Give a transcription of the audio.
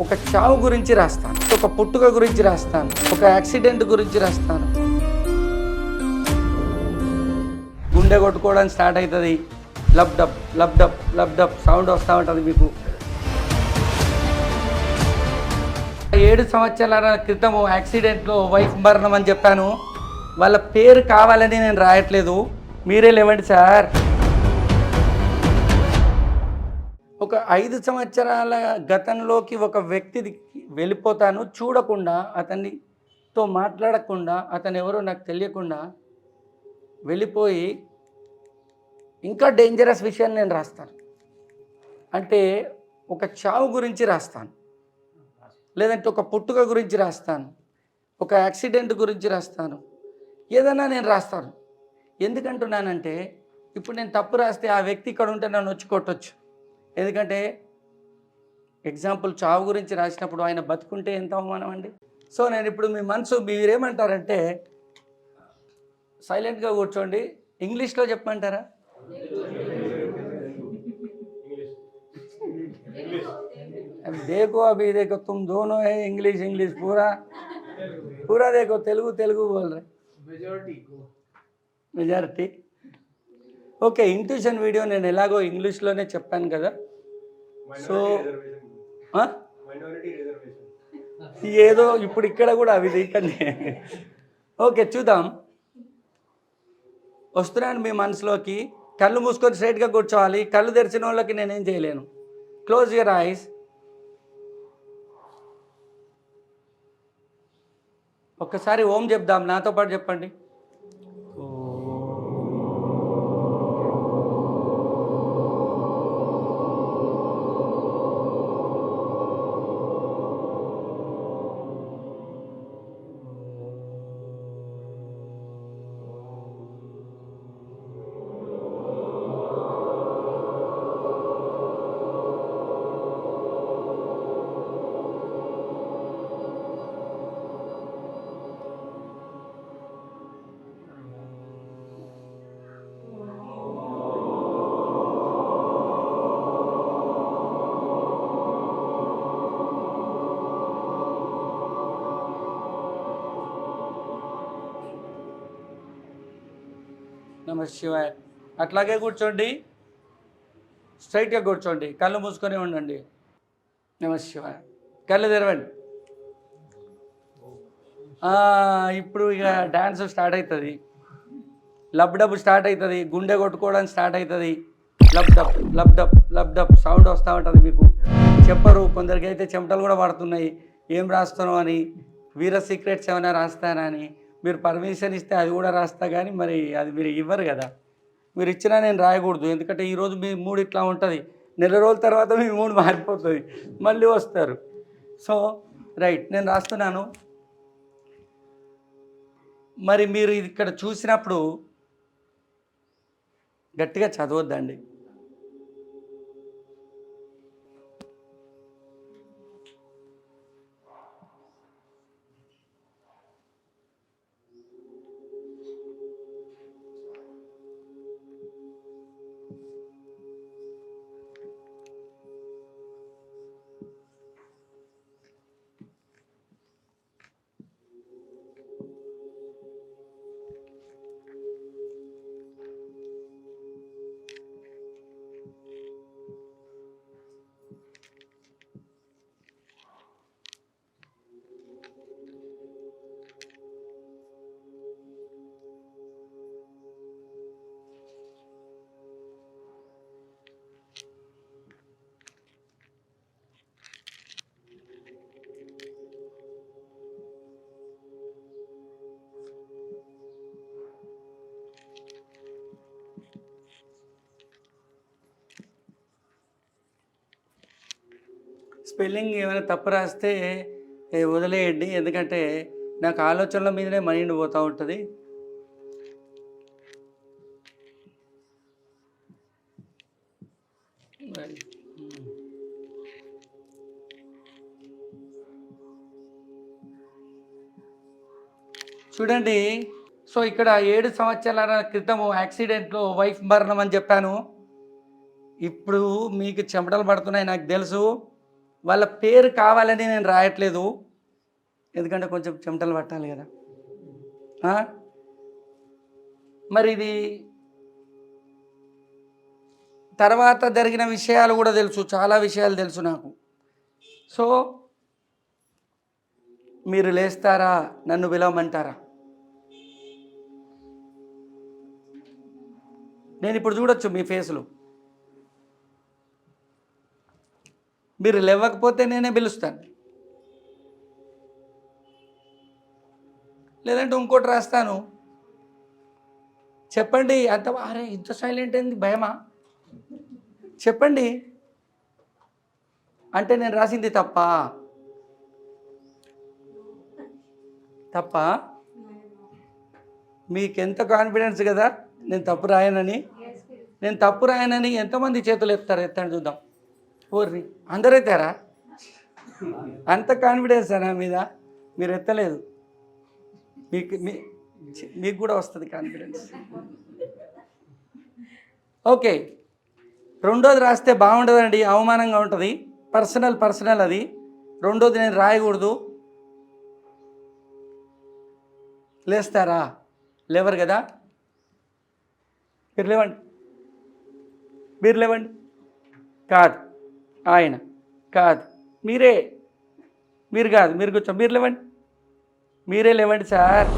ఒక చావు గురించి రాస్తాను, ఒక పుట్టుక గురించి రాస్తాను, ఒక యాక్సిడెంట్ గురించి రాస్తాను. గుండె కొట్టుకోవడానికి స్టార్ట్ అవుతుంది, lub dub lub dub lub dub sound వస్తూ ఉంటుంది. మీకు 7 సంవత్సరాల క్రితము యాక్సిడెంట్లో వైఫ్ మరణం అని చెప్పాను. వాళ్ళ పేరు కావాలని నేను రాయట్లేదు, మీరే లేవండి సార్. ఒక 5 సంవత్సరాల గతంలోకి ఒక వ్యక్తికి వెళ్ళిపోతాను, చూడకుండా, అతనితో మాట్లాడకుండా, అతను ఎవరో నాకు తెలియకుండా వెళ్ళిపోయి ఇంకా డేంజరస్ విషయాన్ని నేను రాస్తాను. అంటే ఒక చావు గురించి రాస్తాను, లేదంటే ఒక పుట్టుక గురించి రాస్తాను, ఒక యాక్సిడెంట్ గురించి రాస్తాను, ఏదైనా నేను రాస్తాను. ఎందుకంటున్నానంటే ఇప్పుడు నేను తప్పు రాస్తే ఆ వ్యక్తి ఇక్కడ ఉంటే నన్ను వచ్చి కొట్టొచ్చు. ఎందుకంటే ఎగ్జాంపుల్ చావు గురించి రాసినప్పుడు ఆయన బతుకుంటే ఎంత అవమానం అండి. సో నేను ఇప్పుడు మీ మనసు మీరేమంటారంటే సైలెంట్గా కూర్చోండి, ఇంగ్లీష్లో చెప్పమంటారా? देखो अभी देखो तुम दोनों है इंग्लिश इंग्लिश पूरा पूरा देखो तेलुगु तेलुगु बोल रहे మెజారిటీ. ఓకే, ఇంట్యూషన్ వీడియో నేను ఎలాగో ఇంగ్లీష్లోనే చెప్పాను కదా. సో ఏదో ఇప్పుడు ఇక్కడ కూడా అవి దీకండి. ఓకే చూద్దాం. వస్తున్నాను మీ మనసులోకి. కళ్ళు మూసుకొని స్ట్రైట్గా కూర్చోవాలి. కళ్ళు తెరిచిన వాళ్ళకి నేనేం చేయలేను. Close your eyes. ఒక్కసారి ఓం చెప్దాం, నాతో పాటు చెప్పండి. నమ శివాయ. అట్లాగే కూర్చోండి, స్ట్రైట్గా కూర్చోండి, కళ్ళు మూసుకొని ఉండండి. నమ శివాయ. కళ్ళు తెరవండి. ఇప్పుడు ఇక డ్యాన్స్ స్టార్ట్ అవుతుంది, లబ్ డబ్ స్టార్ట్ అవుతుంది, గుండె కొట్టుకోవడానికి స్టార్ట్ అవుతుంది. Lub dub lub dub lub dub sound వస్తూ ఉంటుంది. మీకు చెప్పరు, కొందరికి అయితే చెమటలు కూడా పడుతున్నాయి, ఏం రాస్తానో అని. వీర సీక్రెట్స్ ఏమైనా రాస్తానా అని. మీరు పర్మిషన్ ఇస్తే అది కూడా రాస్తా, కానీ మరి అది మీరు ఇవ్వరు కదా. మీరు ఇచ్చినా నేను రాయకూడదు, ఎందుకంటే ఈరోజు మీ మూడు ఇట్లా ఉంటుంది, నెల రోజుల తర్వాత మీ మూడు మారిపోతుంది, మళ్ళీ వస్తారు. సో రైట్, నేను రాస్తున్నాను. మరి మీరు ఇది ఇక్కడ చూసినప్పుడు గట్టిగా చదవద్దండి. స్పెల్లింగ్ ఏమైనా తప్పు రాస్తే వదిలేయండి, ఎందుకంటే నాకు ఆలోచనల మీదనే మైండ్ పోతూ ఉంటుంది. చూడండి, సో ఇక్కడ 7 సంవత్సరాల క్రితము యాక్సిడెంట్లో వైఫ్ మరణం అని చెప్పాను. ఇప్పుడు మీకు చెమటలు పడుతున్నాయి నాకు తెలుసు. వాళ్ళ పేరు కావాలని నేను రాయట్లేదు, ఎందుకంటే కొంచెం చెమటలు పట్టాలి కదా. మరి ఇది తర్వాత జరిగిన విషయాలు కూడా తెలుసు, చాలా విషయాలు తెలుసు నాకు. సో మీరు లేస్తారా, నన్ను పిలవమంటారా? నేను ఇప్పుడు చూడొచ్చు మీ ఫేసులు. మీరు లేవకపోతే నేనే పిలుస్తాను, లేదంటే ఇంకోటి రాస్తాను. చెప్పండి. అంత అరే ఇంత సైలెంట్ అయింది, భయమా? చెప్పండి. అంటే నేను రాసింది తప్ప మీకెంత కాన్ఫిడెన్స్ కదా నేను తప్పు రాయనని. నేను తప్పు రాయనని ఎంతమంది చేతులు ఎత్తారు? ఎత్తండి చూద్దాం. ఓర్రి, అందరూ ఎత్తారా? అంత కాన్ఫిడెన్స్ నా మీద? మీరు ఎత్తలేదు. మీకు కూడా వస్తుంది కాన్ఫిడెన్స్. ఓకే, రెండోది రాస్తే బాగుండదండి, అవమానంగా ఉంటుంది. పర్సనల్ అది. రెండోది నేను రాయకూడదు. లేస్తారా? లేవరు కదా. మీరు లేవండి. కాదు, ఆయన కాదు, మీరు కాదు, మీరు కూర్చో. మీరు లేవండి, మీరే లేవండి సార్.